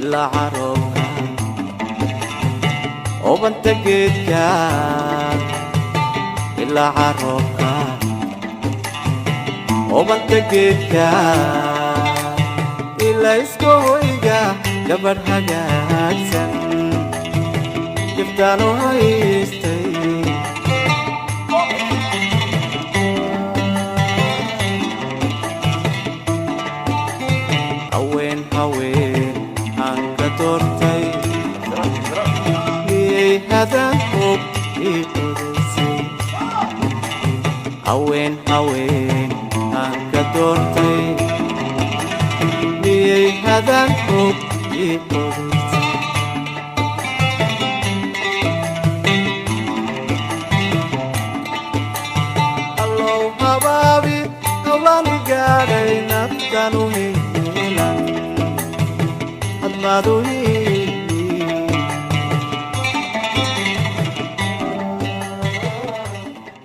ilaa caroobka obanta geedka ilaa caroobka obanta geedka ilaa iska hoyga gabadh hagaagsan giftaanu haystay haween haween aan ka doortay miyay hadaan hub ii odaysay haween haween aan ka doortay miyay hadaan hub ii odaysay allow habaabi hawlaani gaadhay naftanu helan hadmaadu